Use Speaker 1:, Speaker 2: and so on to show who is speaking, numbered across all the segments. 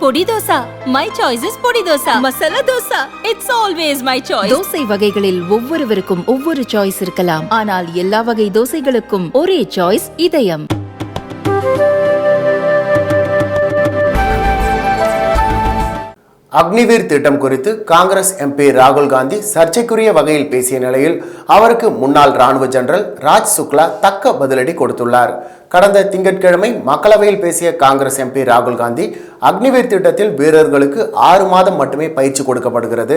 Speaker 1: பொடி dosa. My choice is பொடி dosa. Masala dosa. It's always my choice.
Speaker 2: Dosa வகைகளில் ஒவ்வொருவருக்கும் ஒவ்வொரு சாய்ஸ் இருக்கலாம். ஆனால் எல்லா வகை தோசைகளுக்கும் ஒரே சாய்ஸ் இதயம்.
Speaker 3: அக்னிவீர் திட்டம் குறித்து காங்கிரஸ் எம்பி ராகுல் காந்தி சர்ச்சைக்குரிய வகையில் பேசிய நிலையில் அவருக்கு முன்னாள் ராணுவ ஜெனரல் ராஜ் சுக்லா தக்க பதிலடி கொடுத்துள்ளார். கடந்த திங்கட்கிழமை மக்களவையில் பேசிய காங்கிரஸ் எம்பி ராகுல் காந்தி அக்னிவீர் திட்டத்தில் வீரர்களுக்கு 6 மாதம் மட்டுமே பயிற்சி கொடுக்கப்படுகிறது,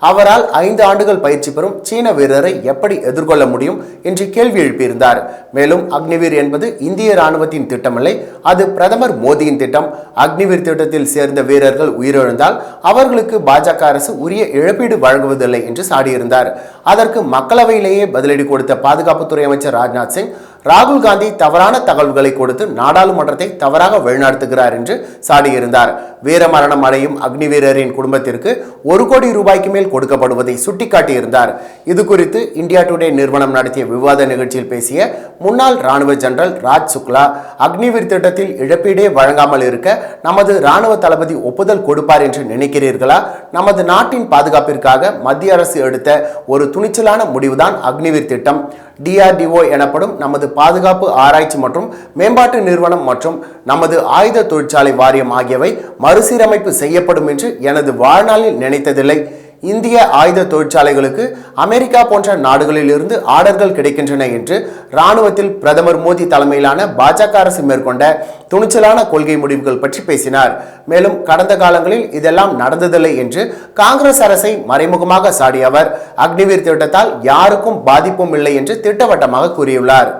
Speaker 3: அவரால் 5 ஆண்டுகள் பயிற்சி பெறும் சீன வீரரை எப்படி எதிர்கொள்ள முடியும் என்று கேள்வி எழுப்பியிருந்தார். மேலும் அக்னிவீர் என்பது இந்திய ராணுவத்தின் திட்டமில்லை, அது பிரதமர் மோடியின் திட்டம். அக்னிவீர் திட்டத்தில் சேர்ந்த வீரர்கள் உயிரிழந்தால் அவர்களுக்கு பாஜக அரசு உரிய இழப்பீடு வழங்குவதில்லை என்று சாடியிருந்தார். அதற்கு மக்களவையிலேயே பதிலடி கொடுத்த பாதுகாப்புத்துறை அமைச்சர் ராஜ்நாத் சிங், ராகுல் காந்தி தவறான தகவல்களை கொடுத்து நாடாளுமன்றத்தை தவறாக வழிநடத்துகிறார் என்று சாடியிருந்தார். வீரமரணம் அடையும் அக்னி வீரரின் குடும்பத்திற்கு 1 கோடி ரூபாய்க்கு மேல் கொடுக்கப்படுவதை சுட்டிக்காட்டியிருந்தார். இது குறித்து இந்தியா டுடே நிறுவனம் நடத்திய விவாத நிகழ்ச்சியில் பேசிய முன்னாள் ராணுவ ஜெனரல் ராஜ் சுக்லா, அக்னிவீர் திட்டத்தில் இழப்பீடே வழங்காமல் இருக்க நமது ராணுவ தளபதி ஒப்புதல் கொடுப்பார் என்று நினைக்கிறீர்களா? நமது நாட்டின் பாதுகாப்பிற்காக மத்திய அரசு எடுத்த ஒரு துணிச்சலான முடிவுதான் அக்னிவீர் திட்டம். DRDO எனப்படும் நமது பாதுகாப்பு ஆராய்ச்சி மற்றும் மேம்பாட்டு நிறுவனம் மற்றும் நமது ஆயுத தொழிற்சாலை வாரியம் ஆகியவை மறுசீரமைப்பு செய்யப்படும் என்று எனது வாழ்நாளில் நினைத்ததில்லை. இந்திய ஆயுத தொழிற்சாலைகளுக்கு அமெரிக்கா போன்ற நாடுகளில் இருந்து ஆர்டர்கள் கிடைக்கின்றன என்று இராணுவத்தில் பிரதமர் மோடி தலைமையிலான பாஜக அரசு மேற்கொண்ட துணிச்சலான கொள்கை முடிவுகள் பற்றி பேசினார். மேலும் கடந்த காலங்களில் இதெல்லாம் நடந்ததில்லை என்று காங்கிரஸ் அரசை மறைமுகமாக சாடிய அவர் அக்னிவீர் திட்டத்தால் யாருக்கும் பாதிப்பும் இல்லை என்று திட்டவட்டமாக கூறியுள்ளார்.